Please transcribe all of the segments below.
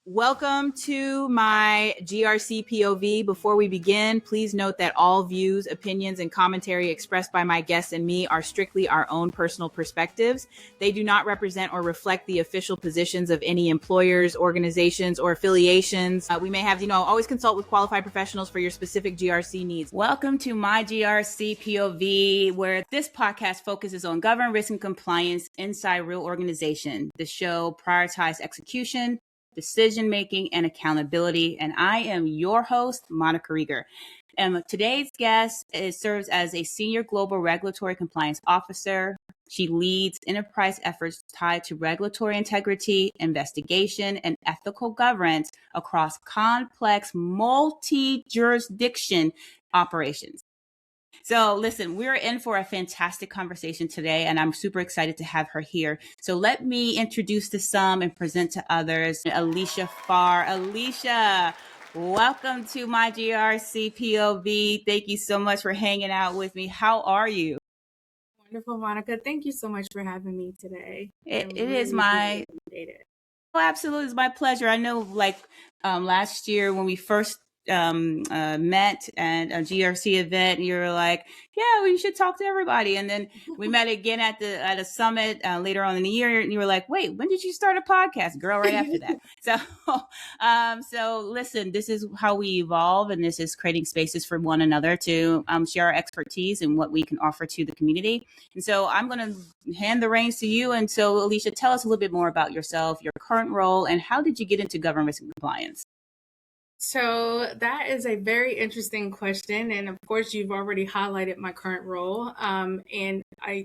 Welcome to my GRCPOV. Before we begin, please note that all views, opinions, and commentary expressed by my guests and me are strictly our own personal perspectives. They do not represent or reflect the official positions of any employers, organizations, or affiliations. We may have, always consult with qualified professionals for your specific GRC needs. Welcome to my GRCPOV, where this podcast focuses on governance, risk, and compliance inside real organization. The show prioritizes execution, decision-making, and accountability. And I am your host, Monica Reagor. And today's guest serves as a senior global regulatory compliance officer. She leads enterprise efforts tied to regulatory integrity, investigation, and ethical governance across complex multi-jurisdiction operations. So listen, we're in for a fantastic conversation today, and I'm super excited to have her here. So let me introduce to some and present to others, Alishia Farr. Alishia, welcome to my GRC POV. Thank you so much for hanging out with me. How are you? Wonderful, Monica. Thank you so much for having me today. It is my... Oh, absolutely. It's my pleasure. I know last year when we first met at a GRC event, and you were like, yeah, we should talk to everybody. And then we met again at a summit later on in the year, and you were like, wait, when did you start a podcast, girl? Right after that. So listen, this is how we evolve, and this is creating spaces for one another to share our expertise and what we can offer to the community. And so I'm going to hand the reins to you. And so Alishia, tell us a little bit more about yourself, your current role, and how did you get into governance and compliance? So that is a very interesting question. And of course, you've already highlighted my current role. And I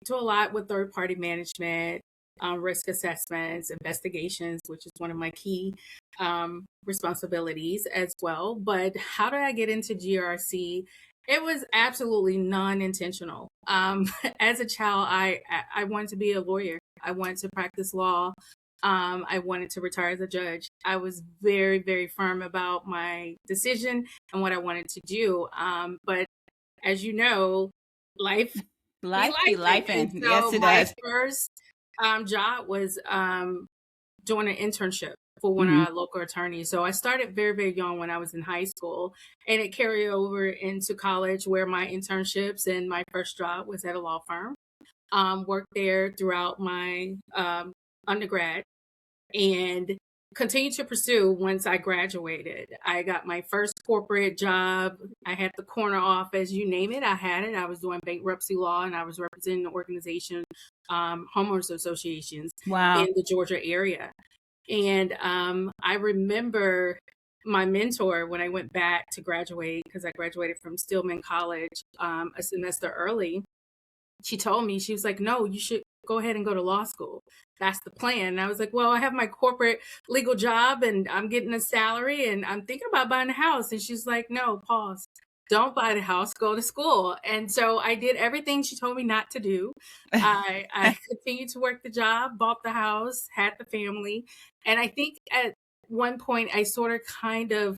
do a lot with third-party management, risk assessments, investigations, which is one of my key responsibilities as well. But how did I get into GRC? It was absolutely non-intentional. As a child, I wanted to be a lawyer. I wanted to practice law. I wanted to retire as a judge. I was very, very firm about my decision and what I wanted to do. But as you know, life. So yes, it does. My first job was doing an internship for one of our local attorneys. So I started very, very young when I was in high school, and it carried over into college, where my internships and my first job was at a law firm. Worked there throughout my undergrad, and continued to pursue once I graduated. I got my first corporate job. I had the corner office, you name it, I had it. I was doing bankruptcy law, and I was representing the organization, homeowners associations in the Georgia area. And I remember my mentor when I went back to graduate, because I graduated from Stillman College a semester early. She told me, she was like, no, you should go ahead and go to law school. That's the plan. And I was like, well, I have my corporate legal job, and I'm getting a salary, and I'm thinking about buying a house. And she's like, no, pause. Don't buy the house, go to school. And so I did everything she told me not to do. I continued to work the job, bought the house, had the family. And I think at one point I sort of kind of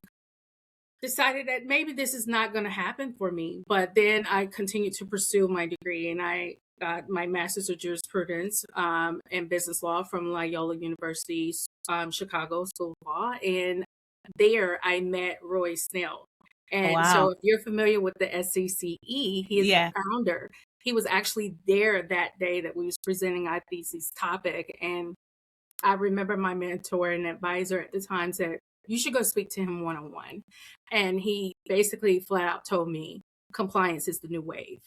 decided that maybe this is not going to happen for me. But then I continued to pursue my degree, and I got my master's of jurisprudence and business law from Loyola University, Chicago School of Law. And there I met Roy Snell. And so if you're familiar with the SCCE, he is the founder. He was actually there that day that we was presenting our thesis topic. And I remember my mentor and advisor at the time said, you should go speak to him one-on-one. And he basically flat out told me compliance is the new wave.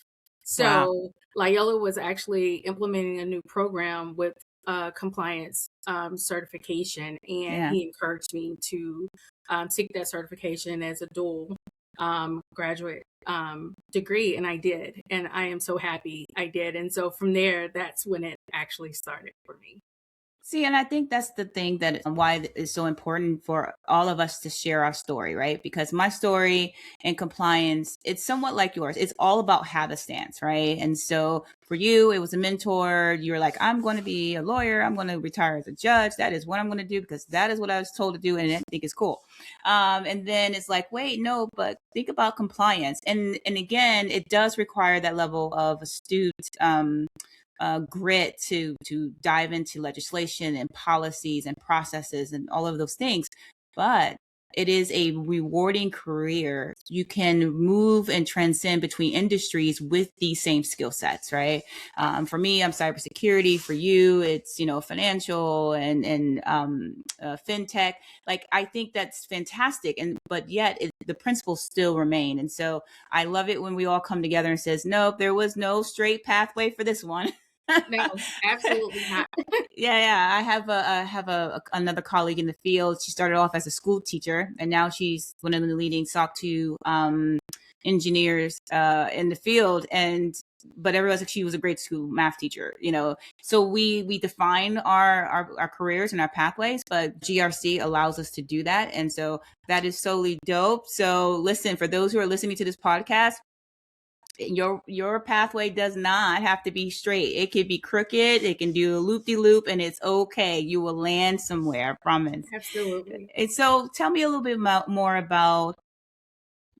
So Loyola was actually implementing a new program with compliance certification. And he encouraged me to seek that certification as a dual graduate degree. And I did. And I am so happy I did. And so from there, that's when it actually started for me. See, and I think that's the thing that why it's so important for all of us to share our story, right? Because my story in compliance, it's somewhat like yours. It's all about have a stance, right? And so for you, it was a mentor. You were like, I'm going to be a lawyer. I'm going to retire as a judge. That is what I'm going to do because that is what I was told to do. And I think it's cool. And then it's like, wait, no, but think about compliance. And again, it does require that level of astute grit to dive into legislation and policies and processes and all of those things. But it is a rewarding career. You can move and transcend between industries with these same skill sets, right? For me, I'm cybersecurity. For you, it's, financial and fintech. Like, I think that's fantastic. But yet the principles still remain. And so I love it when we all come together and says, nope, there was no straight pathway for this one. No, absolutely not. Yeah. I have another colleague in the field. She started off as a school teacher, and now she's one of the leading SOC 2 engineers in the field. But everyone's like, she was a great school math teacher, So we define our careers and our pathways, but GRC allows us to do that, and so that is solely dope. So listen, for those who are listening to this podcast, your pathway does not have to be straight. It could be crooked. It can do a loop-de-loop, and it's okay. You will land somewhere, I promise. Absolutely. And so tell me a little bit more about,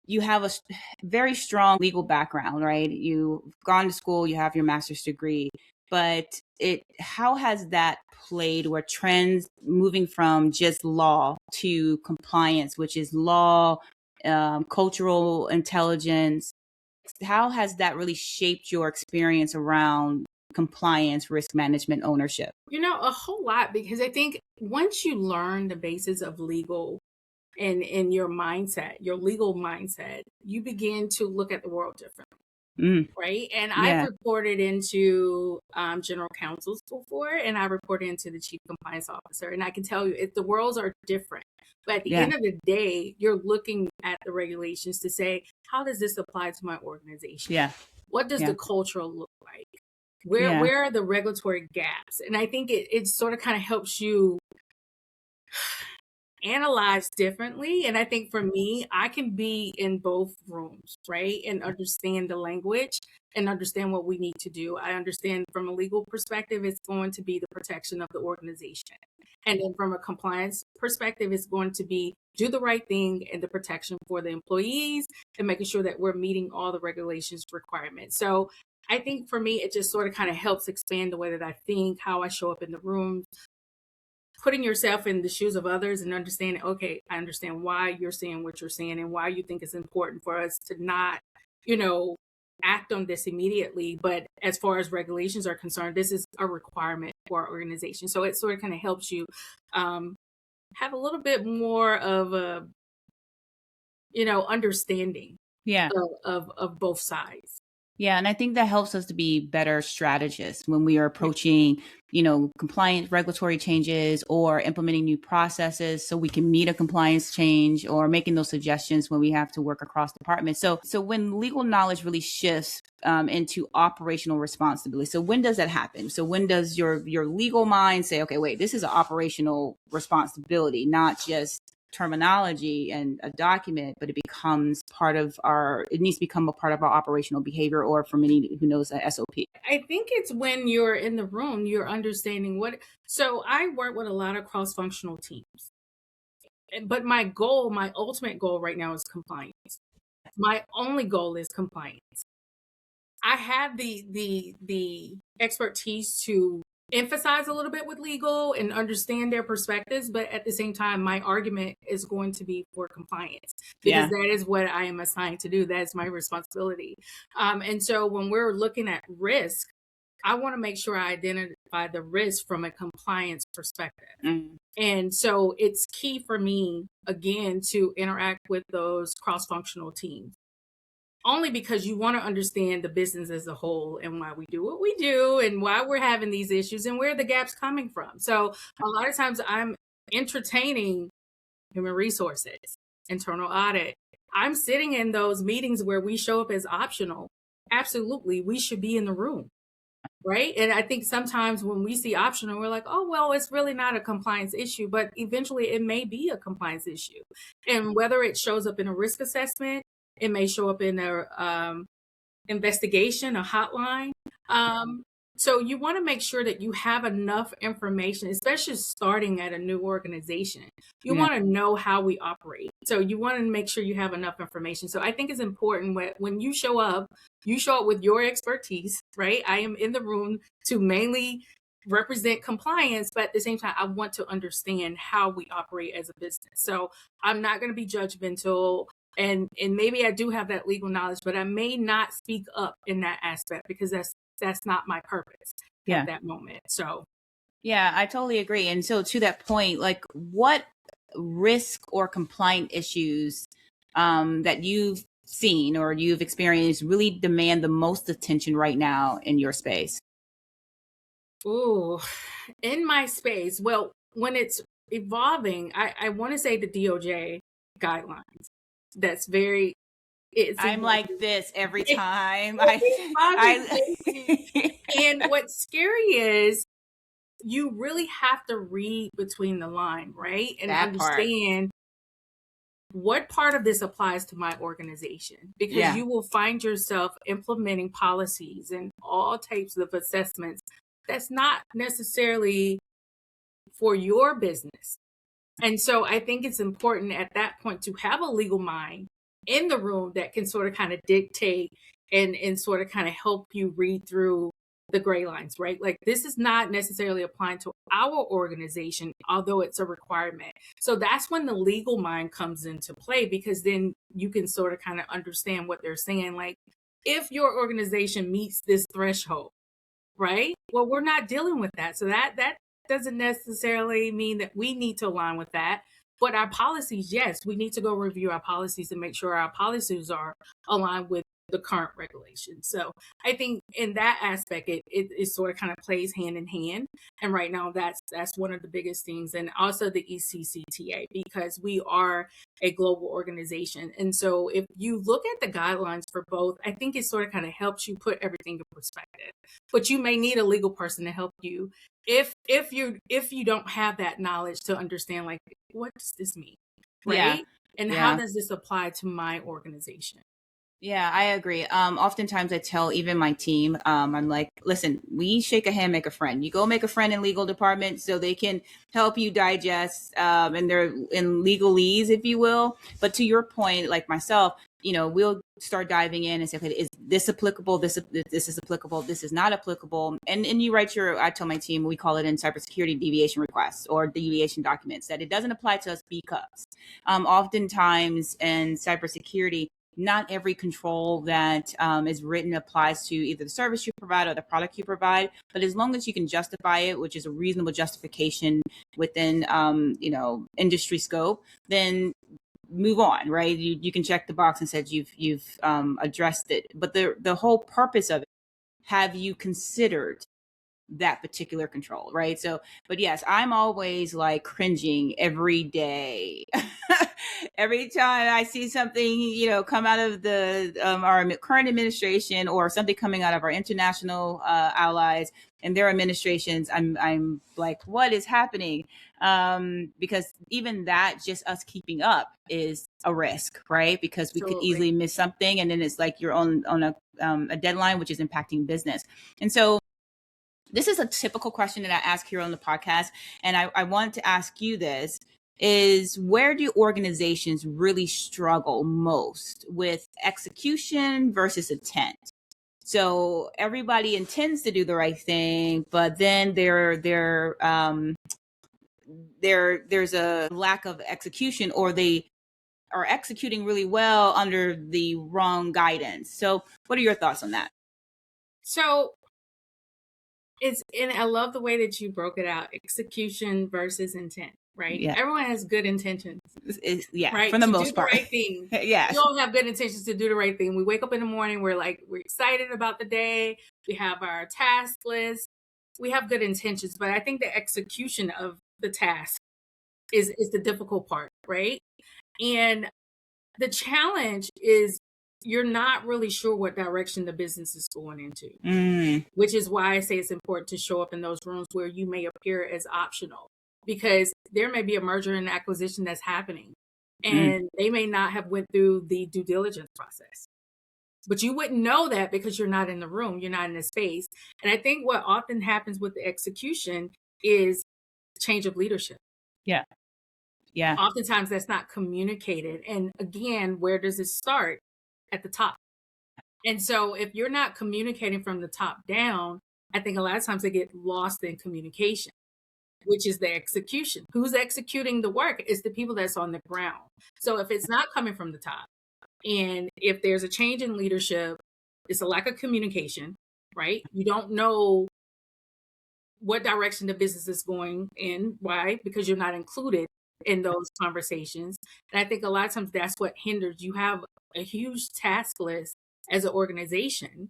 you have a very strong legal background, right? You've gone to school, you have your master's degree, but how has that played where trends moving from just law to compliance, which is law, cultural intelligence, how has that really shaped your experience around compliance, risk management, ownership? A whole lot, because I think once you learn the basis of legal and in your mindset, your legal mindset, you begin to look at the world differently. Right. And I've reported into general counsels before, and I reported into the chief compliance officer. And I can tell you, the worlds are different. But at the end of the day, you're looking at the regulations to say, how does this apply to my organization? Yeah. What does the culture look like? Where are the regulatory gaps? And I think it sort of kind of helps you analyze differently. And I think for me, I can be in both rooms, right? And understand the language and understand what we need to do. I understand from a legal perspective, it's going to be the protection of the organization. And then from a compliance perspective, it's going to be do the right thing and the protection for the employees and making sure that we're meeting all the regulations requirements. So I think for me, it just sort of kind of helps expand the way that I think, how I show up in the room, putting yourself in the shoes of others and understanding, okay, I understand why you're saying what you're saying and why you think it's important for us to not, act on this immediately. But as far as regulations are concerned, this is a requirement for our organization. So it sort of kind of helps you have a little bit more of a, understanding of both sides. Yeah. And I think that helps us to be better strategists when we are approaching, compliant regulatory changes or implementing new processes so we can meet a compliance change or making those suggestions when we have to work across departments. So when legal knowledge really shifts into operational responsibility. So when does that happen? So when does your legal mind say, okay, wait, this is an operational responsibility, not just terminology and a document, but it needs to become a part of our operational behavior, or for many who knows a SOP. I think it's when you're in the room, you're understanding so I work with a lot of cross-functional teams, but my ultimate goal right now is compliance. My only goal is compliance. I have the expertise to emphasize a little bit with legal and understand their perspectives, but at the same time, my argument is going to be for compliance because that is what I am assigned to do. That is my responsibility. And so when we're looking at risk, I want to make sure I identify the risk from a compliance perspective. And so it's key for me, again, to interact with those cross-functional teams. Only because you want to understand the business as a whole and why we do what we do and why we're having these issues and where the gaps coming from. So a lot of times I'm entertaining human resources, internal audit. I'm sitting in those meetings where we show up as optional. Absolutely, we should be in the room, right? And I think sometimes when we see optional, we're like, oh, well, it's really not a compliance issue, but eventually it may be a compliance issue. And whether it shows up in a risk assessment, it may show up in a investigation, a hotline. So you want to make sure that you have enough information, especially starting at a new organization. You want to know how we operate. So you want to make sure you have enough information. So I think it's important when you show up with your expertise, right? I am in the room to mainly represent compliance, but at the same time, I want to understand how we operate as a business. So I'm not going to be judgmental. And maybe I do have that legal knowledge, but I may not speak up in that aspect because that's not my purpose at that moment. So yeah, I totally agree. And so to that point, like what risk or compliant issues that you've seen or you've experienced really demand the most attention right now in your space? Ooh, in my space, well, when it's evolving, I want to say the DOJ guidelines. That's very, I'm like this every time. And what's scary is you really have to read between the line, right? And understand what part of this applies to my organization, because you will find yourself implementing policies and all types of assessments that's not necessarily for your business. And so I think it's important at that point to have a legal mind in the room that can sort of kind of dictate and sort of kind of help you read through the gray lines, right? Like this is not necessarily applying to our organization, although it's a requirement. So that's when the legal mind comes into play, because then you can sort of kind of understand what they're saying. Like if your organization meets this threshold, right? Well, we're not dealing with that. So that doesn't necessarily mean that we need to align with that. But our policies, yes, we need to go review our policies and make sure our policies are aligned with the current regulations. So I think in that aspect, it sort of kind of plays hand in hand. And right now, that's one of the biggest things. And also the ECCTA, because we are a global organization. And so if you look at the guidelines for both, I think it sort of kind of helps you put everything in perspective. But you may need a legal person to help you if you don't have that knowledge to understand, like, what does this mean, right? And how does this apply to my organization? Yeah, I agree. Oftentimes I tell even my team, I'm like, listen, we shake a hand, make a friend. You go make a friend in legal department so they can help you digest, and they're in legalese, if you will. But to your point, like myself, we'll start diving in and say, okay, is this applicable? This is applicable. This is not applicable. And you write I tell my team, we call it in cybersecurity deviation requests or deviation documents, that it doesn't apply to us because oftentimes in cybersecurity, not every control that is written applies to either the service you provide or the product you provide. But as long as you can justify it, which is a reasonable justification within, industry scope, then move on, right? You can check the box and said you've addressed it. But the whole purpose of it, have you considered that particular control, right? So, but yes, I'm always like cringing every day. Every time I see something, come out of the our current administration or something coming out of our international allies and their administrations, I'm like, what is happening? Because even that, just us keeping up is a risk, right? Because we could easily miss something, and then it's like you're on a deadline, which is impacting business. And so this is a typical question that I ask here on the podcast. And I want to ask you this, is where do organizations really struggle most with execution versus intent? So everybody intends to do the right thing, but then there's a lack of execution, or they are executing really well under the wrong guidance. So what are your thoughts on that? So and I love the way that you broke it out, execution versus intent, right? Yeah. Everyone has good intentions. Right? For the most part. Do the right thing. Yes. We all have good intentions to do the right thing. We wake up in the morning, we're excited about the day. We have our task list. We have good intentions, but I think the execution of the task is the difficult part, right? And the challenge is you're not really sure what direction the business is going into, which is why I say it's important to show up in those rooms where you may appear as optional, because there may be a merger and acquisition that's happening and they may not have went through the due diligence process. But you wouldn't know that because you're not in the room, you're not in the space. And I think what often happens with the execution is change of leadership. Yeah. Yeah. Oftentimes that's not communicated. And again, where does it start? At the top. And so if you're not communicating from the top down, I think a lot of times they get lost in communication, which is the execution. Who's executing the work? It's the people that's on the ground. So if it's not coming from the top, and if there's a change in leadership, it's a lack of communication, right? You don't know what direction the business is going in. Why? Because you're not included in those conversations. And I think a lot of times that's what hinders. You have a huge task list as an organization,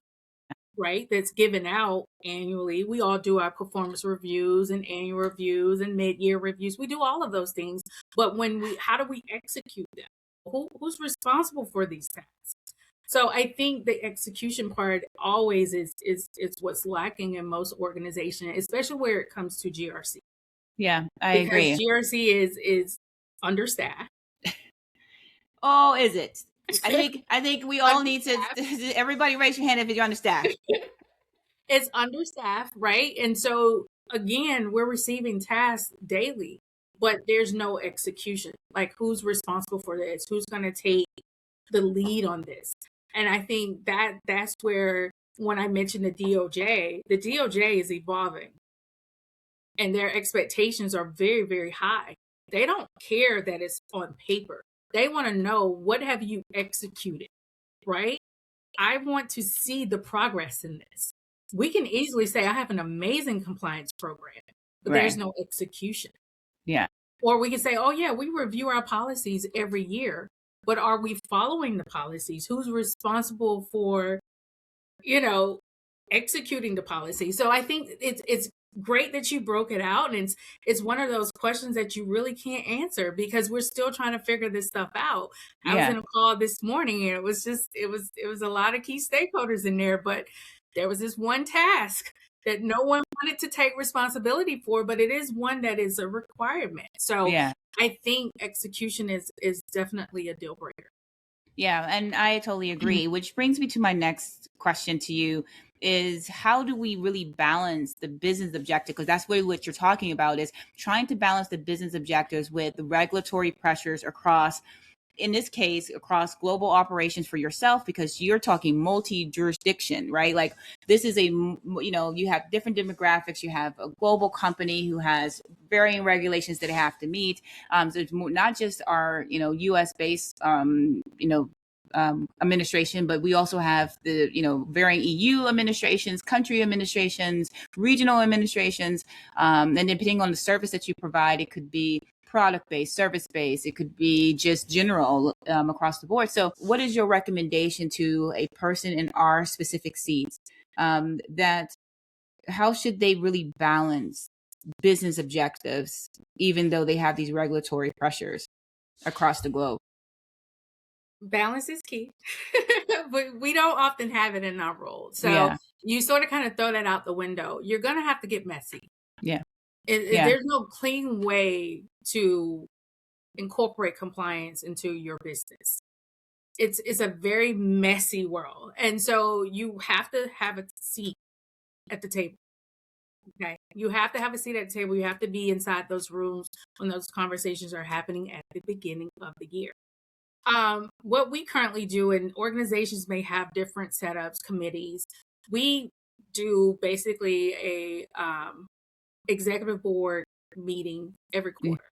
right? That's given out annually. We all do our performance reviews and annual reviews and mid-year reviews. We do all of those things. But how do we execute them? Who's responsible for these tasks? So I think the execution part always is what's lacking in most organizations, especially where it comes to GRC. Yeah, I agree. Because GRC is understaffed. Oh, is it? I think we all need to, everybody raise your hand if you're understaffed. It's understaffed, right? And so again, we're receiving tasks daily, but there's no execution. Like, who's responsible for this? Who's going to take the lead on this? And I think that's where, when I mentioned the DOJ is evolving and their expectations are very, very high. They don't care that it's on paper. They want to know, what have you executed, right? I want to see the progress in this. We can easily say, I have an amazing compliance program, but there's no execution. Yeah. Or we can say, oh yeah, we review our policies every year, but are we following the policies? Who's responsible for, executing the policy? So I think it's great that you broke it out, and it's one of those questions that you really can't answer because we're still trying to figure this stuff out. I was in a call this morning, and it was a lot of key stakeholders in there, but there was this one task that no one wanted to take responsibility for, but it is one that is a requirement. So I think execution is definitely a deal breaker. Yeah, and I totally agree, which brings me to my next question to you is, how do we really balance the business objective? Because that's really what you're talking about, is trying to balance the business objectives with the regulatory pressures across, in this case, across global operations for yourself, because you're talking multi-jurisdiction, right? Like, this is you have different demographics. You have a global company who has varying regulations that they have to meet. So it's not just our, US based, administration, but we also have the, varying EU administrations, country administrations, regional administrations. And depending on the service that you provide, it could be product-based, service-based, it could be just general across the board. So what is your recommendation to a person in our specific seats, that how should they really balance business objectives, even though they have these regulatory pressures across the globe? Balance is key, but we don't often have it in our role. So you sort of kind of throw that out the window. You're going to have to get messy. There's no clean way to incorporate compliance into your business. It's a very messy world. And so you have to have a seat at the table. Okay. You have to have a seat at the table. You have to be inside those rooms when those conversations are happening at the beginning of the year. What we currently do, and organizations may have different setups, committees, we do basically a executive board meeting every quarter.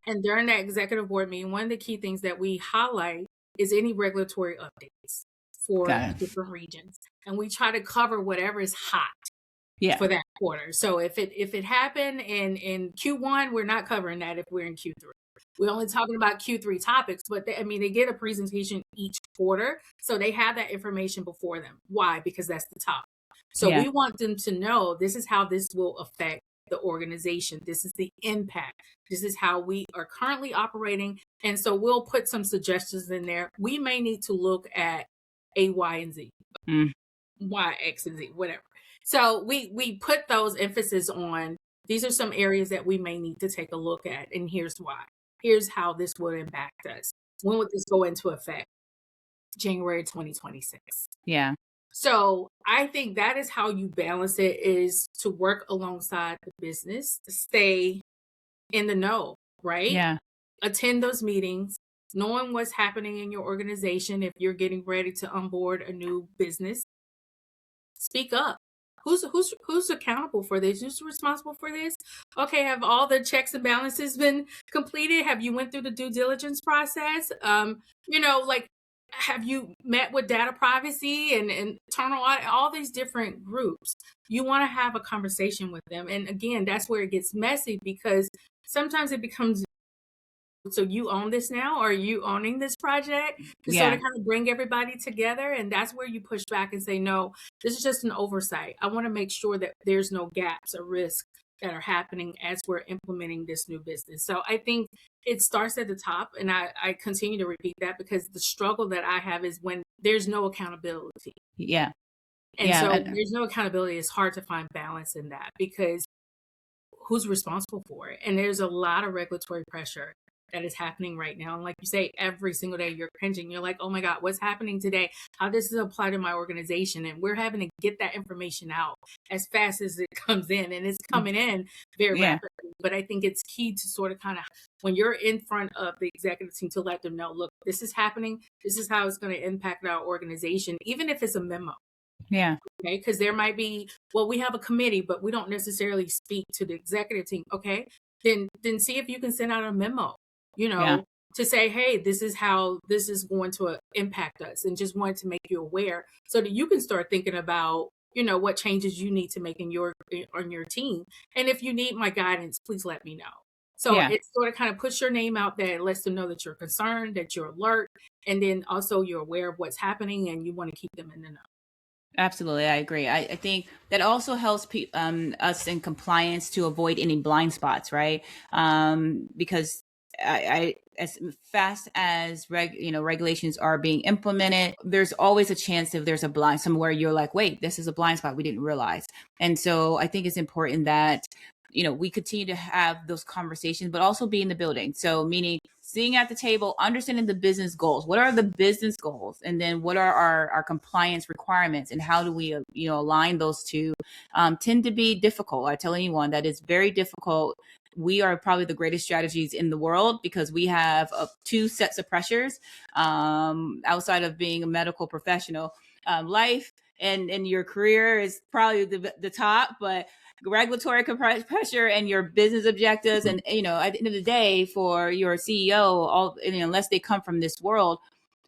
And during that executive board meeting, one of the key things that we highlight is any regulatory updates for different regions. And we try to cover whatever is hot for that quarter. So if it happened in Q1, we're not covering that if we're in Q3. We're only talking about Q3 topics, but they get a presentation each quarter. So they have that information before them. Why? Because that's the top. So we want them to know, this is how this will affect the organization. This is the impact. This is how we are currently operating. And so we'll put some suggestions in there. We may need to look at A, Y, and Z. Y, X, and Z, whatever. So we put those emphasis on, these are some areas that we may need to take a look at. And here's why. Here's how this would impact us. When would this go into effect? January 2026. Yeah. So I think that is how you balance it, is to work alongside the business, to stay in the know, right? Yeah. Attend those meetings, knowing what's happening in your organization. If you're getting ready to onboard a new business, speak up. Who's accountable for this? Who's responsible for this? Okay, have all the checks and balances been completed? Have you went through the due diligence process? Like, have you met with data privacy and internal audit, all these different groups? You want to have a conversation with them. And again, that's where it gets messy, because sometimes it becomes, so you own this now, or are you owning this project, to sort of kind of bring everybody together. And that's where you push back and say, no, this is just an oversight. I want to make sure that there's no gaps or risks that are happening as we're implementing this new business. So I think it starts at the top. And I continue to repeat that, because the struggle that I have is when there's no accountability. Yeah. And so there's no accountability. It's hard to find balance in that, because who's responsible for it? And there's a lot of regulatory pressure that is happening right now. And like you say, every single day you're cringing. You're like, oh my God, what's happening today? How does this apply to my organization? And we're having to get that information out as fast as it comes in. And it's coming in very rapidly. But I think it's key to sort of kind of, when you're in front of the executive team, to let them know, look, this is happening. This is how it's going to impact our organization, even if it's a memo. Yeah. Okay. Because there might be, well, we have a committee, but we don't necessarily speak to the executive team. Okay. Then see if you can send out a memo, to say, hey, this is how this is going to impact us, and just wanted to make you aware so that you can start thinking about, what changes you need to make on your team. And if you need my guidance, please let me know. So it sort of kind of puts your name out there. It lets them know that you're concerned, that you're alert, and then also you're aware of what's happening, and you want to keep them in the know. Absolutely, I agree. I think that also helps us in compliance to avoid any blind spots, right? Because I as fast as regulations are being implemented, there's always a chance if there's a blind somewhere you're like, wait, this is a blind spot we didn't realize. And so I think it's important that we continue to have those conversations, but also be in the building. So meaning sitting at the table, understanding the business goals. What are the business goals? And then what are our compliance requirements, and how do we, align those two? Tend to be difficult. I tell anyone that it's very difficult. We are probably the greatest strategies in the world, because we have two sets of pressures outside of being a medical professional. Life and your career is probably the top, but regulatory pressure and your business objectives. And, at the end of the day, for your CEO, unless they come from this world,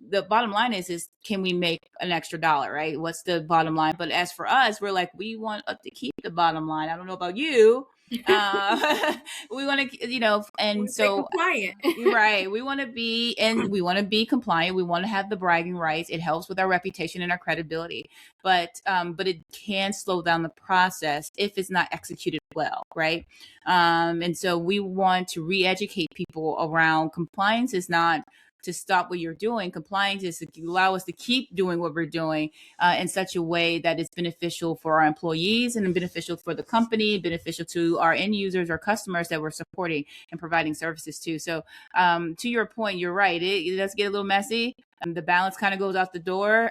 the bottom line is can we make an extra dollar, right? What's the bottom line? But as for us, we're like, we want to keep the bottom line. I don't know about you. We want to, and so compliant. Right. We want to be compliant. We want to have the bragging rights. It helps with our reputation and our credibility, but it can slow down the process if it's not executed well. Right. And so we want to re-educate people around compliance is not to stop what you're doing. Compliance is to allow us to keep doing what we're doing in such a way that it's beneficial for our employees and beneficial for the company, beneficial to our end users or customers that we're supporting and providing services to. So to your point, you're right. It does get a little messy. The balance kind of goes out the door,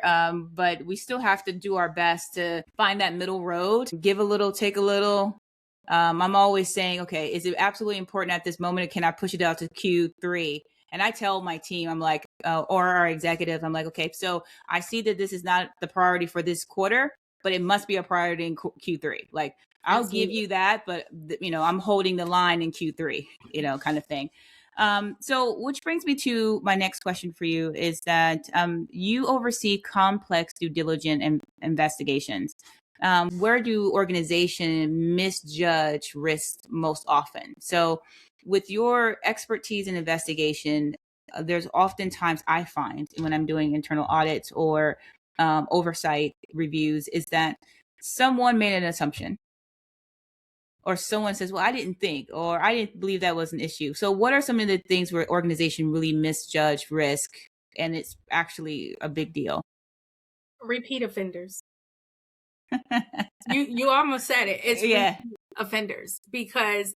but we still have to do our best to find that middle road, give a little, take a little. I'm always saying, okay, is it absolutely important at this moment? Or can I push it out to Q3? And I tell my team, I'm like, or our executive, I'm like, okay, so I see that this is not the priority for this quarter, but it must be a priority in Q3. Like, I'll give you that, but I'm holding the line in Q3, kind of thing. So which brings me to my next question for you is that you oversee complex due diligence investigations. Where do organizations misjudge risk most often? So with your expertise in investigation, there's oftentimes I find when I'm doing internal audits or oversight reviews is that someone made an assumption, or someone says, well, I didn't think, or I didn't believe that was an issue. So what are some of the things where organization really misjudge risk and it's actually a big deal? Repeat offenders. You almost said it. It's repeat offenders, because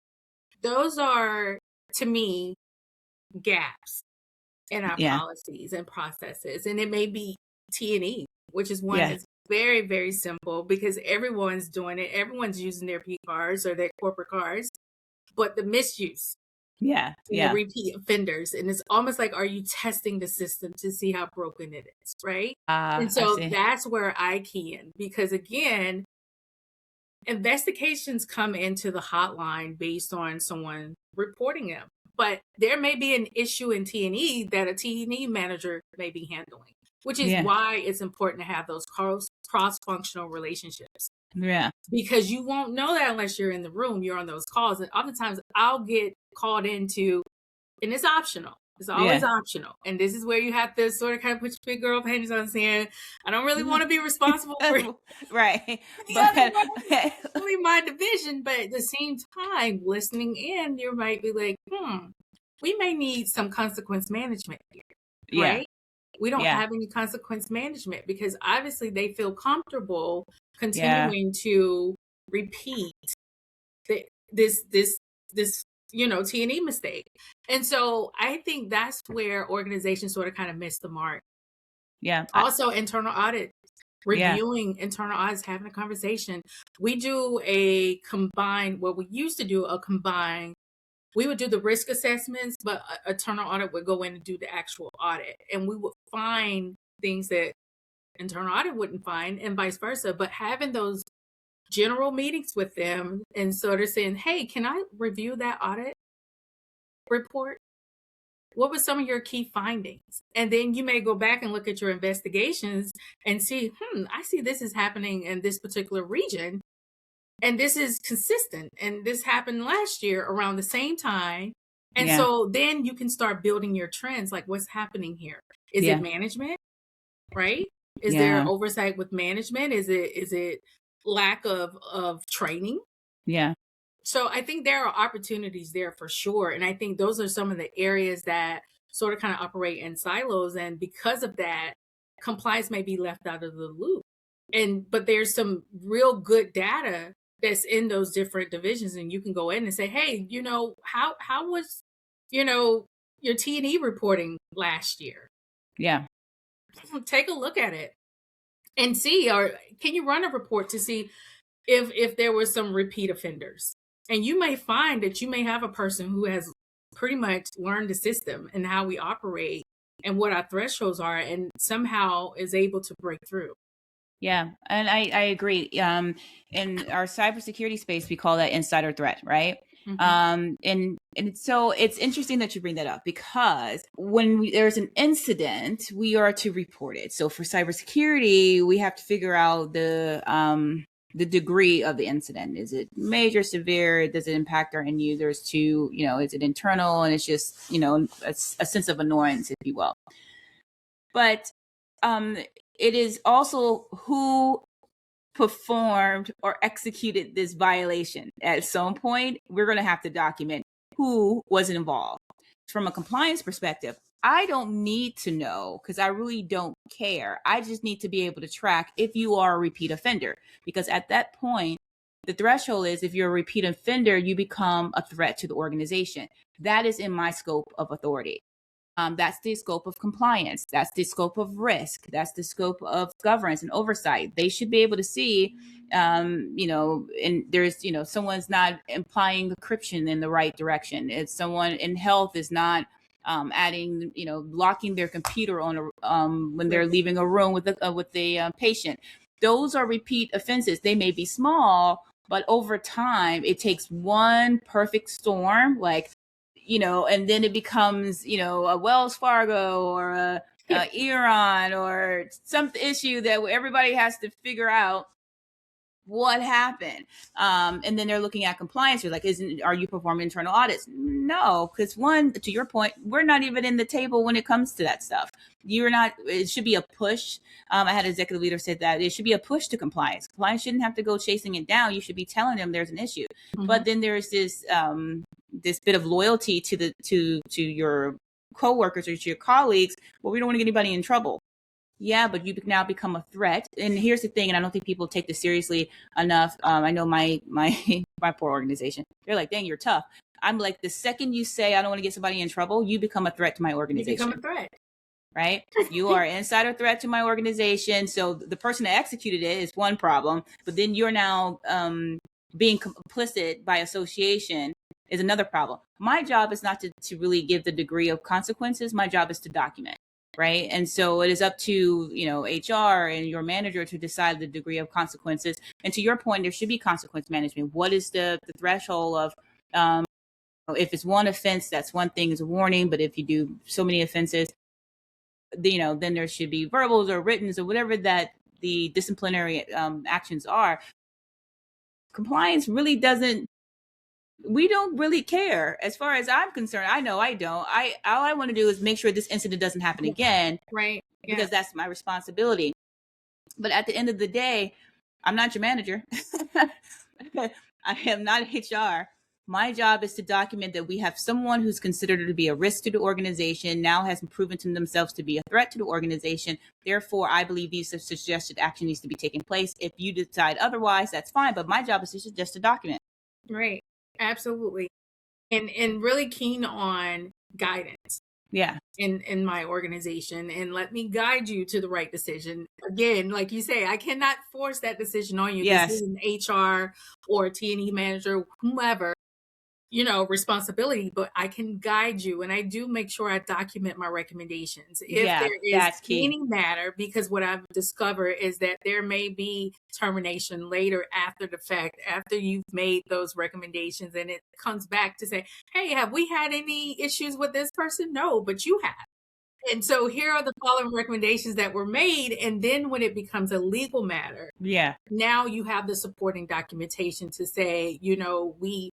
those are, to me, gaps in our policies and processes. And it may be T&E. which is one that's very, very simple because everyone's doing it. Everyone's using their P cards or their corporate cards, but the misuse. The repeat offenders. And it's almost like, are you testing the system to see how broken it is, right? And so that's where I key in, because again, investigations come into the hotline based on someone reporting them. But there may be an issue in T&E that a T&E manager may be handling, which is why it's important to have those cross-functional relationships. Because you won't know that unless you're in the room, you're on those calls. And oftentimes I'll get called into, and it's optional. It's always optional. And this is where you have to sort of kind of put your big girl panties on, saying, I don't really want to be responsible for only my division. But at the same time, listening in, you might be like, we may need some consequence management here, right? We don't have any consequence management because obviously they feel comfortable continuing to repeat this T&E mistake. And so I think that's where organizations sort of kind of miss the mark. Also, internal audit, reviewing internal audits, having a conversation. We do a combined, we used to do a combined, we would do the risk assessments, but internal audit would go in and do the actual audit. And we would find things that internal audit wouldn't find and vice versa. But having those general meetings with them and sort of saying, hey, can I review that audit report? What were some of your key findings? And then you may go back and look at your investigations and see, I see this is happening in this particular region. And this is consistent. And this happened last year around the same time. And so then you can start building your trends, like what's happening here. Is it management, right? Is there oversight with management? Is it lack of training? So I think there are opportunities there for sure. And I think those are some of the areas that sort of kind of operate in silos. And because of that, compliance may be left out of the loop. But there's some real good data that's in those different divisions, and you can go in and say, hey, how was, your T&E reporting last year? Take a look at it and see, or can you run a report to see if there was some repeat offenders? And you may find that you may have a person who has pretty much learned the system and how we operate and what our thresholds are, and somehow is able to break through. And I agree. In our cybersecurity space, we call that insider threat, right? And so it's interesting that you bring that up, because when there's an incident, we are to report it. So for cybersecurity, we have to figure out the degree of the incident. Is it major, severe? Does it impact our end users to, is it internal? And it's just, a sense of annoyance, if you will. But it is also who performed or executed this violation. At some point, we're going to have to document who was involved. From a compliance perspective, I don't need to know, because I really don't care. I just need to be able to track if you are a repeat offender, because at that point, the threshold is if you're a repeat offender, you become a threat to the organization. That is in my scope of authority. That's the scope of compliance. That's the scope of risk. That's the scope of governance and oversight. They should be able to see, and there's, someone's not applying encryption in the right direction. If someone in health is not adding, locking their computer on when they're leaving a room with the patient. Those are repeat offenses. They may be small, but over time, it takes one perfect storm, and then it becomes, a Wells Fargo or a Eron or some issue that everybody has to figure out what happened. And then they're looking at compliance. You're like, are you performing internal audits? No, because one, to your point, we're not even in the table when it comes to that stuff. It should be a push. I had an executive leader say that it should be a push to compliance. Compliance shouldn't have to go chasing it down. You should be telling them there's an issue. But then there's this bit of loyalty to your coworkers or to your colleagues. Well, we don't want to get anybody in trouble. Yeah, but you now become a threat. And here's the thing, and I don't think people take this seriously enough. I know my poor organization, they're like, dang, you're tough. I'm like, the second you say I don't want to get somebody in trouble, you become a threat to my organization. You become a threat. right? You are an insider threat to my organization. So the person that executed it is one problem, but then you're now being complicit by association is another problem. My job is not to really give the degree of consequences. My job is to document, right? And so it is up to, HR and your manager to decide the degree of consequences. And to your point, there should be consequence management. What is the threshold of, if it's one offense, that's one thing, is a warning. But if you do so many offenses, then there should be verbals or writtens or whatever that the disciplinary actions are. Compliance really doesn't, we don't really care as far as I'm concerned. I know I don't. All I want to do is make sure this incident doesn't happen again. Right. Yeah. Because that's my responsibility. But at the end of the day, I'm not your manager. I am not HR. My job is to document that we have someone who's considered to be a risk to the organization, now has proven to themselves to be a threat to the organization. Therefore, I believe these suggested action needs to be taking place. If you decide otherwise, that's fine. But my job is just to document. Right. Absolutely. And really keen on guidance. Yeah. In my organization, and let me guide you to the right decision. Again, like you say, I cannot force that decision on you. Yes. This is an HR or T&E manager, whomever, responsibility, but I can guide you. And I do make sure I document my recommendations. If there is any matter, because what I've discovered is that there may be termination later after the fact, after you've made those recommendations, and it comes back to say, hey, have we had any issues with this person? No, but you have. And so here are the following recommendations that were made. And then when it becomes a legal matter, now you have the supporting documentation to say, we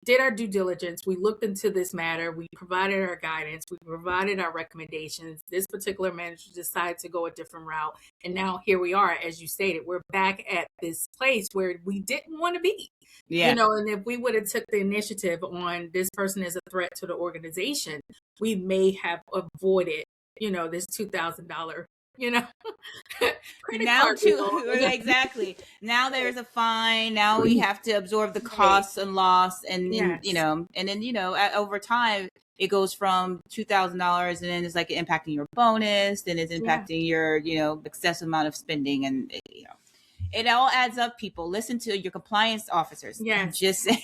did our due diligence. We looked into this matter. We provided our guidance. We provided our recommendations. This particular manager decided to go a different route. And now here we are, as you stated, we're back at this place where we didn't want to be. And if we would have took the initiative on this person is a threat to the organization, we may have avoided, this $2,000 now exactly. Now there's a fine. Now we have to absorb the costs and loss, and then over time it goes from $2,000, and then it's like impacting your bonus, then it's impacting your excessive amount of spending, and it all adds up. People, listen to your compliance officers. I'm just saying.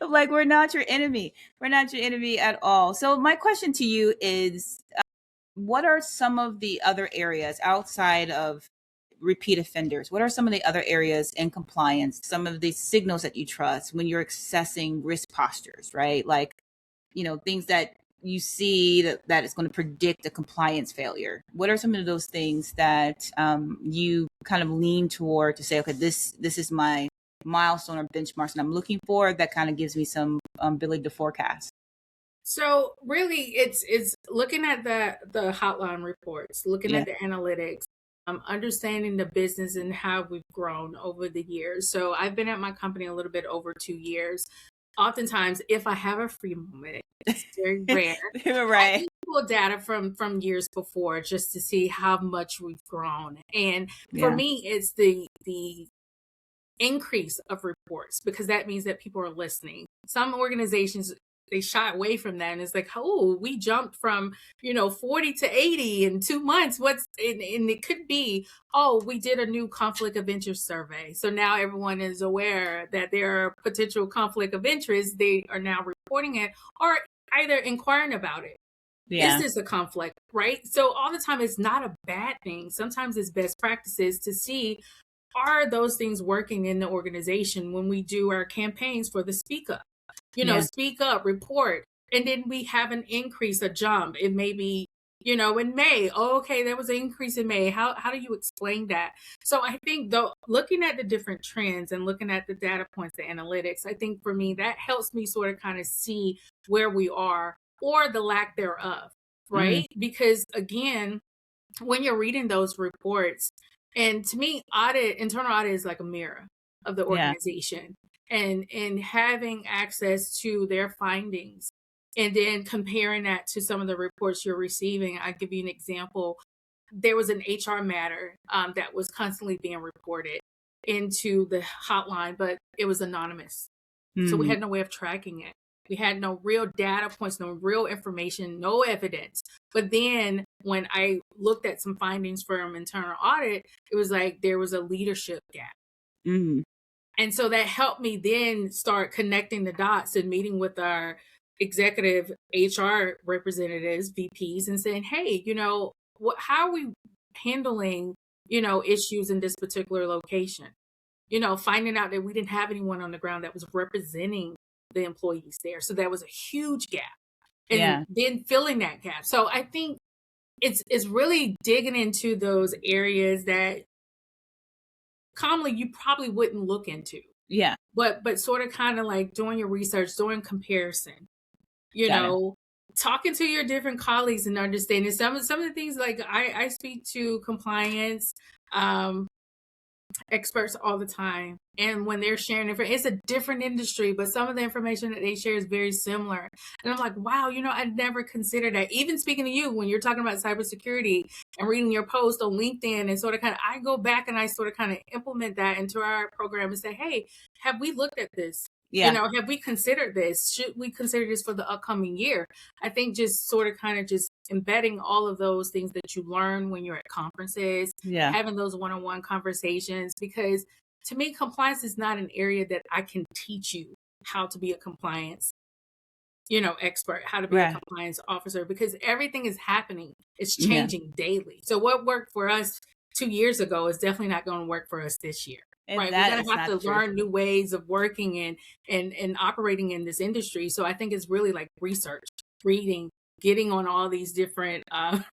Like, we're not your enemy. We're not your enemy at all. So my question to you is, what are some of the other areas outside of repeat offenders? What are some of the other areas in compliance, some of the signals that you trust when you're assessing risk postures, right? Like, things that you see that is going to predict a compliance failure. What are some of those things that you kind of lean toward to say, okay, this is my milestone or benchmarks that I'm looking for, that kind of gives me some ability to forecast? So really, it's looking at the hotline reports, looking at the analytics, understanding the business and how we've grown over the years. So I've been at my company a little bit over 2 years. Oftentimes, if I have a free moment, it's very rare. Right. I pull data from years before just to see how much we've grown. And for me, it's the increase of reports, because that means that people are listening. Some organizations, they shy away from that, and it's like, oh, we jumped from 40 to 80 in 2 months. And it could be, oh, we did a new conflict of interest survey, so now everyone is aware that there are potential conflict of interest. They are now reporting it, or either inquiring about it. Is this a conflict, right? So all the time, it's not a bad thing. Sometimes it's best practices to see, are those things working in the organization when we do our campaigns for the Speak Up? Speak up, report. And then we have an increase, a jump. It may be, in May. Oh, okay, there was an increase in May. How do you explain that? So I think, though, looking at the different trends and looking at the data points, the analytics, I think for me, that helps me sort of kind of see where we are, or the lack thereof, right? Because again, when you're reading those reports, and to me, internal audit is like a mirror of the organization. And having access to their findings, and then comparing that to some of the reports you're receiving. I'll give you an example. There was an HR matter that was constantly being reported into the hotline, but it was anonymous. So we had no way of tracking it. We had no real data points, no real information, no evidence. But then when I looked at some findings from internal audit, it was like there was a leadership gap. Mm. And so that helped me then start connecting the dots and meeting with our executive HR representatives, VPs, and saying, hey, how are we handling, issues in this particular location? Finding out that we didn't have anyone on the ground that was representing the employees there. So that was a huge gap. And then filling that gap. So I think it's really digging into those areas that commonly you probably wouldn't look into. Yeah. But sort of kind of like doing your research, doing comparison, talking to your different colleagues and understanding some of the things. Like I speak to compliance experts all the time, and when they're sharing it's a different industry, but some of the information that they share is very similar. And I'm like, wow, I never considered that. Even speaking to you when you're talking about cybersecurity and reading your post on LinkedIn, and sort of kind of I go back and I sort of kind of implement that into our program and say, hey, have we looked at this? Have we considered this? Should we consider this for the upcoming year? I think just sort of kind of just embedding all of those things that you learn when you're at conferences, having those one-on-one conversations, because to me, compliance is not an area that I can teach you how to be a compliance, expert, how to be a compliance officer, because everything is happening. It's changing daily. So what worked for us 2 years ago is definitely not going to work for us this year. Right. We're going to have to learn new ways of working and operating in this industry. So I think it's really like research, reading, getting on all these different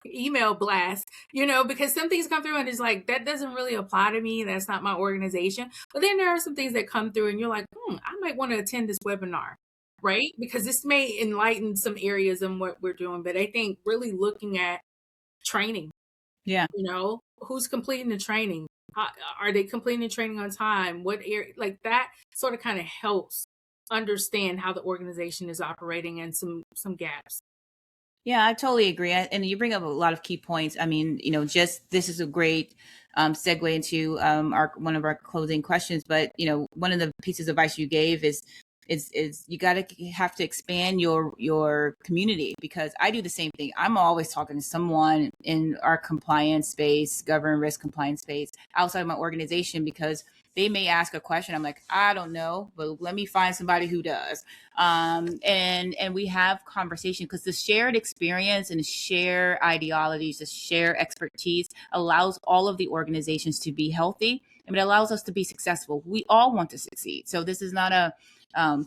email blasts, because some things come through and it's like, that doesn't really apply to me. That's not my organization. But then there are some things that come through and you're like, I might want to attend this webinar, right? Because this may enlighten some areas in what we're doing. But I think really looking at training, who's completing the training? Are they completing the training on time? What area, like that sort of kind of helps understand how the organization is operating and some gaps. Yeah, I totally agree. And you bring up a lot of key points. I mean, just this is a great segue into one of our closing questions. But, one of the pieces of advice you gave is you have to expand your community, because I do the same thing. I'm always talking to someone in our compliance space, governance risk compliance space outside of my organization, because they may ask a question. I'm like, I don't know, but let me find somebody who does. And we have conversation, because the shared experience and share ideologies, the share expertise allows all of the organizations to be healthy, and it allows us to be successful. We all want to succeed. So this is not a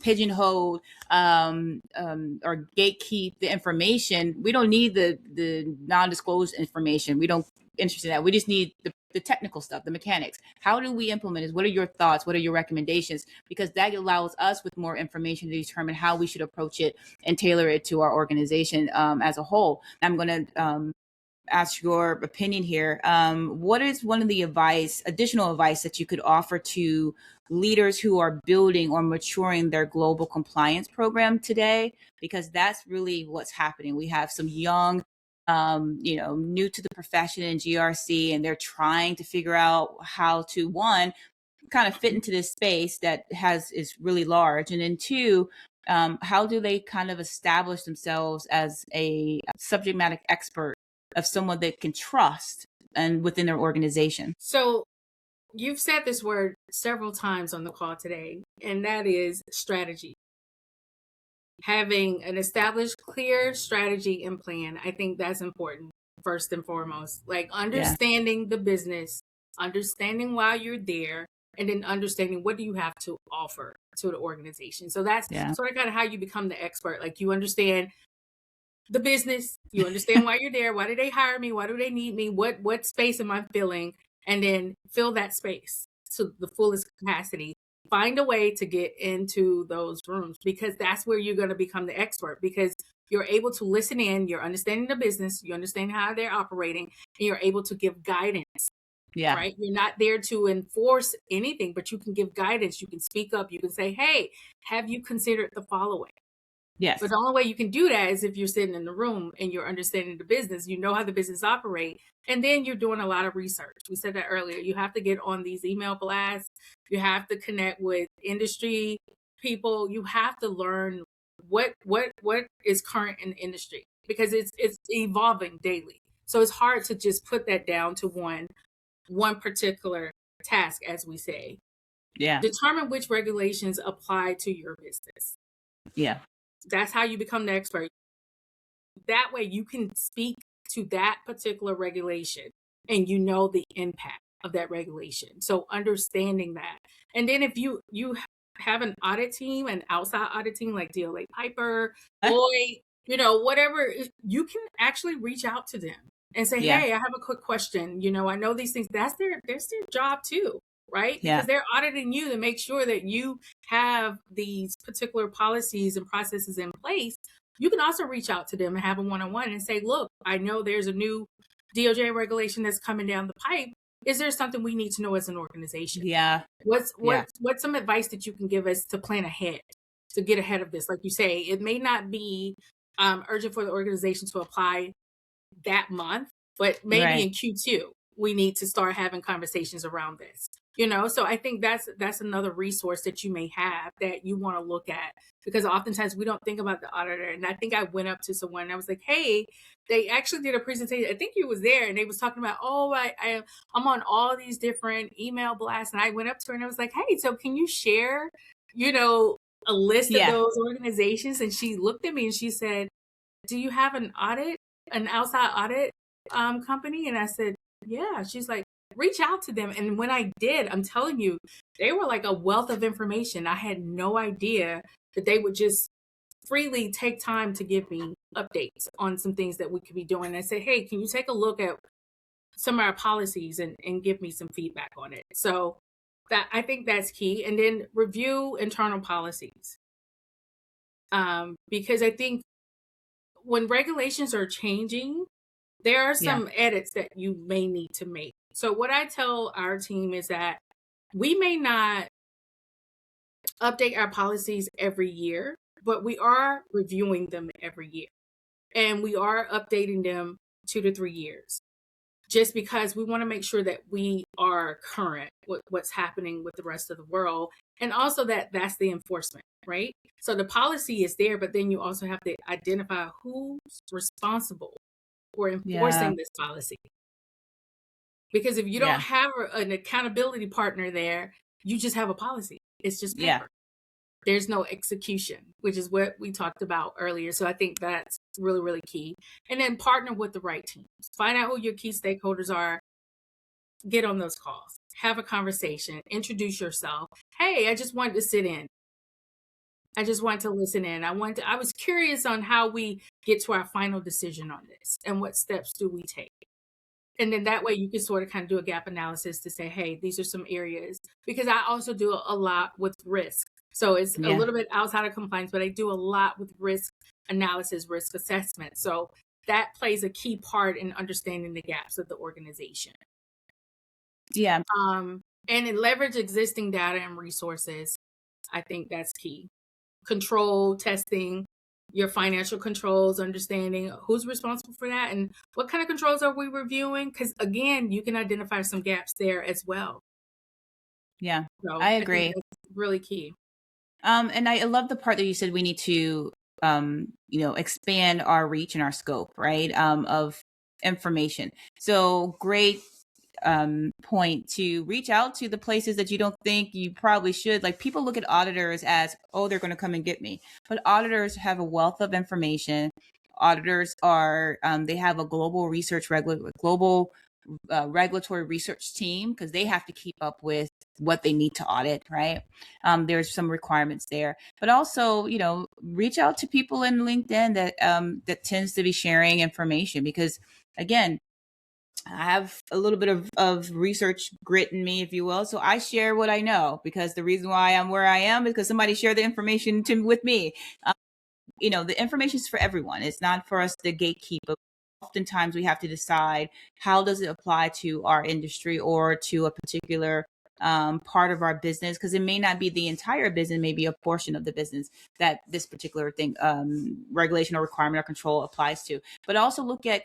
pigeonhole or gatekeep the information. We don't need the non-disclosed information. We don't interested in that. We just need the technical stuff, the mechanics. How do we implement it? What are your thoughts? What are your recommendations? Because that allows us with more information to determine how we should approach it and tailor it to our organization as a whole. I'm going to ask your opinion here. What is one of the additional advice that you could offer to leaders who are building or maturing their global compliance program today? Because that's really what's happening. We have some young, new to the profession in GRC, and they're trying to figure out how to, one, kind of fit into this space that is really large, and then two, how do they kind of establish themselves as a subject matter expert of someone they can trust and within their organization? So you've said this word several times on the call today, and that is strategy. Having an established, clear strategy and plan. I think that's important, first and foremost. Like understanding the business, understanding why you're there, and then understanding what do you have to offer to the organization. So that's sort of kind of how you become the expert. Like you understand the business, you understand why you're there, why do they hire me, why do they need me, what space am I filling, and then fill that space to the fullest capacity. Find a way to get into those rooms, because that's where you're going to become the expert, because you're able to listen in, you're understanding the business, you understand how they're operating, and you're able to give guidance. Yeah. Right. You're not there to enforce anything, but you can give guidance. You can speak up. You can say, hey, have you considered the following? Yes. But the only way you can do that is if you're sitting in the room and you're understanding the business, you know how the business operates, and then you're doing a lot of research. We said that earlier. You have to get on these email blasts. You have to connect with industry people. You have to learn what is current in the industry, because it's evolving daily. So it's hard to just put that down to one particular task, as we say. Yeah. Determine which regulations apply to your business. Yeah. That's how you become the expert. That way you can speak to that particular regulation and you know the impact of that regulation. So understanding that. And then if you have an audit team, an outside audit team like DLA Piper, Lloyd, whatever, you can actually reach out to them and say, hey, I have a quick question. I know these things. That's their job too, right? Because they're auditing you to make sure that you have these particular policies and processes in place. You can also reach out to them and have a one-on-one and say, look, I know there's a new DOJ regulation that's coming down the pipe. Is there something we need to know as an organization? Yeah. What's some advice that you can give us to plan ahead, to get ahead of this? Like you say, it may not be urgent for the organization to apply that month, but maybe in Q2, we need to start having conversations around this. So I think that's another resource that you may have that you want to look at, because oftentimes we don't think about the auditor. And I think I went up to someone and I was like, hey, they actually did a presentation. I think you was there, and they was talking about, I'm on all these different email blasts. And I went up to her and I was like, hey, so can you share, a list of those organizations? And she looked at me and she said, do you have an outside audit company? And I said, yeah. She's like, reach out to them. And when I did, I'm telling you, they were like a wealth of information. I had no idea that they would just freely take time to give me updates on some things that we could be doing. And I said, hey, can you take a look at some of our policies and give me some feedback on it? So I think that's key. And then review internal policies. Because I think when regulations are changing, there are some edits that you may need to make. So what I tell our team is that we may not update our policies every year, but we are reviewing them every year. And we are updating them 2 to 3 years, just because we want to make sure that we are current with what's happening with the rest of the world. And also that's the enforcement, right? So the policy is there, but then you also have to identify who's responsible for enforcing this policy. Because if you don't have an accountability partner there, you just have a policy. It's just paper. There's no execution, which is what we talked about earlier. So I think that's really, really key. And then partner with the right teams. Find out who your key stakeholders are. Get on those calls. Have a conversation. Introduce yourself. Hey, I just wanted to sit in. I just wanted to listen in. I was curious on how we get to our final decision on this and what steps do we take. And then that way you can sort of kind of do a gap analysis to say, hey, these are some areas, because I also do a lot with risk. So it's a little bit outside of compliance, but I do a lot with risk analysis, risk assessment. So that plays a key part in understanding the gaps of the organization. Yeah. And then leverage existing data and resources. I think that's key. Control testing, your financial controls, understanding who's responsible for that and what kind of controls are we reviewing? Because again, you can identify some gaps there as well. Yeah, so I agree. I think that's really key. And I love the part that you said we need to, expand our reach and our scope, right? Of information. So great point to reach out to the places that you don't think you probably should. Like, people look at auditors as, oh, they're going to come and get me. But auditors have a wealth of information. Auditors are, they have a global regulatory research team, because they have to keep up with what they need to audit, right? There's some requirements there, but also, reach out to people in LinkedIn that tends to be sharing information, because again, I have a little bit of research grit in me, if you will. So I share what I know, because the reason why I'm where I am is because somebody shared the information with me. The information is for everyone. It's not for us to gatekeep. Oftentimes we have to decide, how does it apply to our industry or to a particular part of our business, because it may not be the entire business, maybe a portion of the business that this particular thing, regulation or requirement or control applies to. But also look at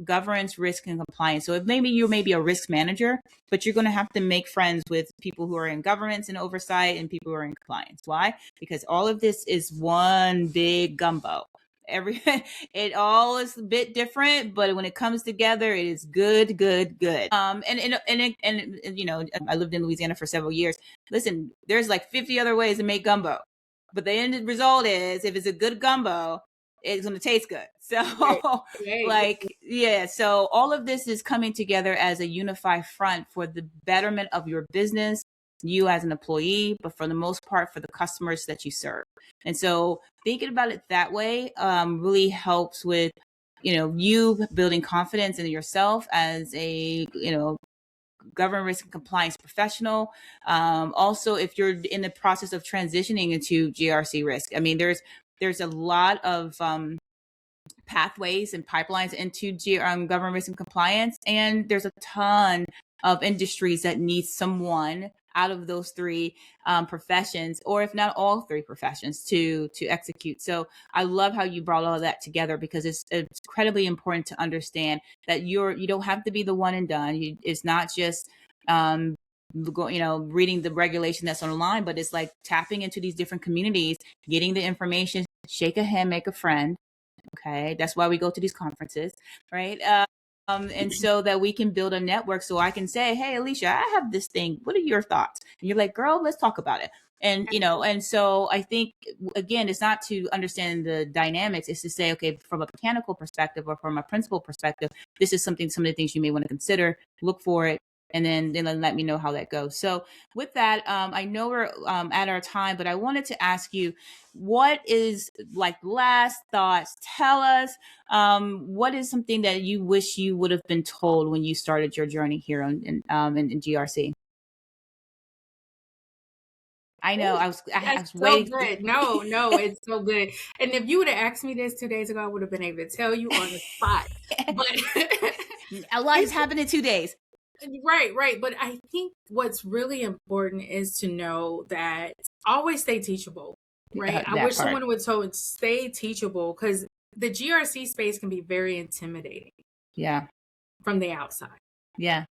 governance, risk, and compliance. So if maybe you may be a risk manager, but you're going to have to make friends with people who are in governance and oversight and people who are in compliance. Why? Because all of this is one big gumbo. It all is a bit different, but when it comes together, it is good. And you know, I lived in Louisiana for several years. Listen, there's like 50 other ways to make gumbo, but the end result is, if it's a good gumbo, it's going to taste good. So so all of this is coming together as a unified front for the betterment of your business, you as an employee, but for the most part, for the customers that you serve. And so thinking about it that way really helps with, you know, you building confidence in yourself as a, you know, government risk and compliance professional. Also, if you're in the process of transitioning into GRC risk, I mean, there's a lot of pathways and pipelines into government risk and compliance, and there's a ton of industries that need someone out of those three professions, or if not all three professions, to execute. So I love how you brought all of that together, because it's incredibly important to understand that you don't have to be the one and done. It's not just reading the regulation that's online, but it's like tapping into these different communities, getting the information, shake a hand, make a friend. Okay, that's why we go to these conferences, right? And so that we can build a network, so I can say, hey, Alishia, I have this thing. What are your thoughts? And you're like, girl, let's talk about it. And, you know, and so I think, again, it's not to understand the dynamics. It's to say, okay, from a mechanical perspective or from a principal perspective, this is some of the things you may want to consider, look for it, and then let me know how that goes. So with that, I know we're at our time, but I wanted to ask you, what is, like, last thoughts? Tell us, what is something that you wish you would have been told when you started your journey here in GRC? I know I was waiting. So good. No, it's so good. And if you would have asked me this 2 days ago, I would have been able to tell you on the spot. But a lot has happened in 2 days. Right. But I think what's really important is to know that always stay teachable, right? I wish someone would told stay teachable, because the GRC space can be very intimidating. Yeah. From the outside. Yeah.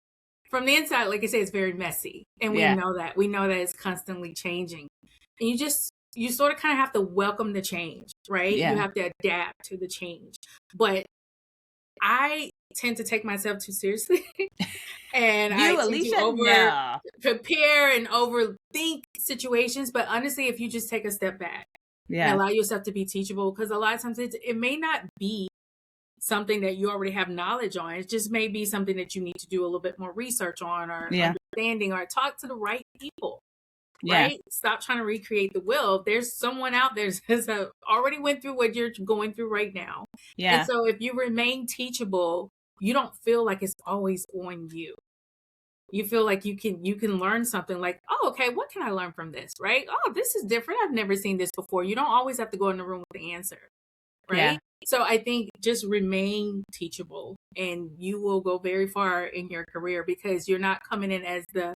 From the inside, like I say, it's very messy. And we know that. We know that it's constantly changing. And you sort of kind of have to welcome the change, right? Yeah. You have to adapt to the change. But I tend to take myself too seriously. And I tend to prepare and overthink situations. But honestly, if you just take a step back and allow yourself to be teachable, because a lot of times it may not be something that you already have knowledge on. It just may be something that you need to do a little bit more research on, or understanding, or talk to the right people. Right? Stop trying to recreate the wheel. There's someone out there that already went through what you're going through right now. And so if you remain teachable, you don't feel like it's always on you. You feel like you can learn something, like, oh, okay, what can I learn from this? Right? Oh, this is different. I've never seen this before. You don't always have to go in the room with the answer. Right? So I think just remain teachable, and you will go very far in your career, because you're not coming in as the,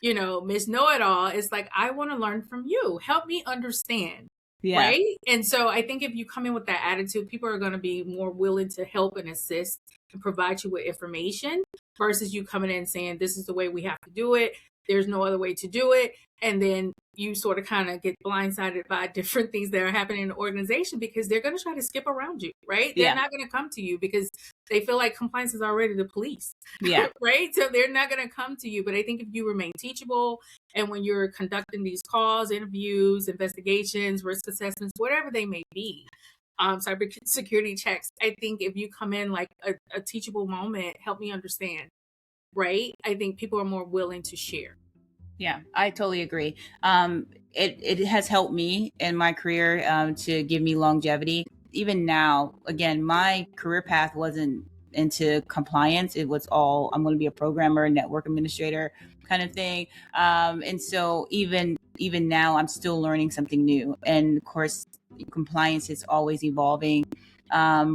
Miss Know-It-All. It's like, I want to learn from you. Help me understand. Right? And so I think if you come in with that attitude, people are going to be more willing to help and assist and provide you with information, versus you coming in saying, this is the way we have to do it. There's no other way to do it. And then you sort of kind of get blindsided by different things that are happening in the organization, because they're going to try to skip around you, right? They're not going to come to you because they feel like compliance is already the police, right? So they're not going to come to you. But I think if you remain teachable, and when you're conducting these calls, interviews, investigations, risk assessments, whatever they may be, cybersecurity checks, I think if you come in like a teachable moment, help me understand, right? I think people are more willing to share. Yeah, I totally agree. It has helped me in my career to give me longevity. Even now, again, my career path wasn't into compliance. It was all, I'm going to be a programmer, network administrator kind of thing. And so even now, I'm still learning something new. And of course, compliance is always evolving.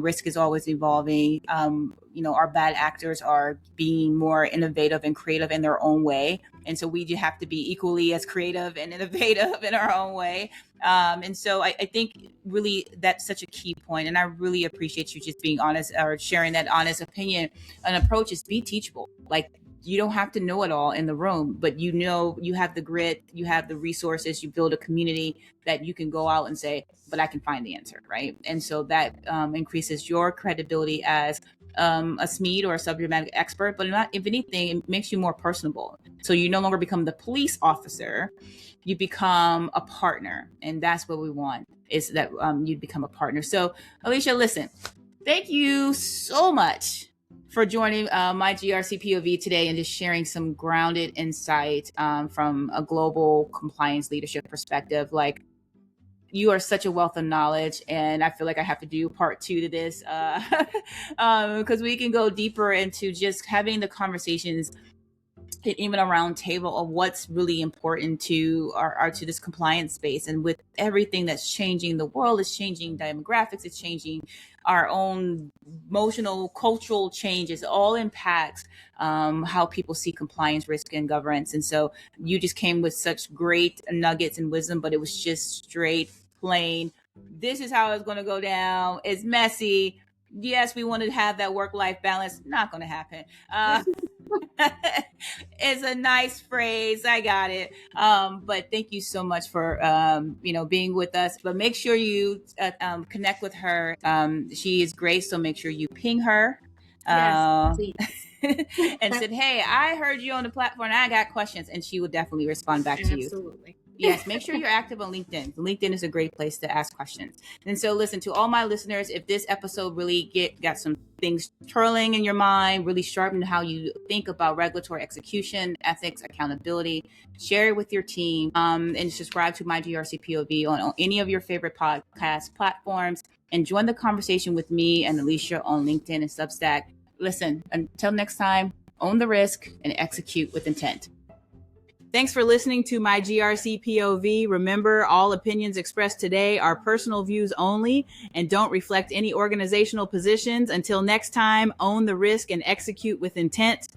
Risk is always evolving. Our bad actors are being more innovative and creative in their own way. And so we do have to be equally as creative and innovative in our own way. And so I think really that's such a key point. And I really appreciate you just being honest or sharing that honest opinion. An approach is be teachable. Like, you don't have to know it all in the room, but you have the grit, you have the resources, you build a community that you can go out and say, but I can find the answer, right? And so that increases your credibility as a SMED or a subject matter expert, but not, if anything, it makes you more personable. So you no longer become the police officer, you become a partner. And that's what we want, is that you become a partner. So Alishia, listen, thank you so much for joining my GRC POV today and just sharing some grounded insight from a global compliance leadership perspective. Like, you are such a wealth of knowledge, and I feel like I have to do part 2 to this because we can go deeper into just having the conversations, even a round table of what's really important to to this compliance space. And with everything that's changing, the world is changing, demographics is changing, our own emotional, cultural changes, all impacts how people see compliance, risk, and governance. And so you just came with such great nuggets and wisdom, but it was just straight, plain, this is how it's going to go down. It's messy. Yes, we wanted to have that work-life balance. Not going to happen. It's a nice phrase. I got it. But thank you so much for, being with us. But make sure you connect with her. She is great. So make sure you ping her. Yes, and said, hey, I heard you on the platform. I got questions. And she will definitely respond back to you. Absolutely. Yes, make sure you're active on LinkedIn. LinkedIn is a great place to ask questions. And so listen, to all my listeners, if this episode really got some things twirling in your mind, really sharpened how you think about regulatory execution, ethics, accountability, share it with your team, and subscribe to My GRC POV on any of your favorite podcast platforms, and join the conversation with me and Alishia on LinkedIn and Substack. Listen, until next time, own the risk and execute with intent. Thanks for listening to My GRC POV. Remember, all opinions expressed today are personal views only and don't reflect any organizational positions. Until next time, own the risk and execute with intent.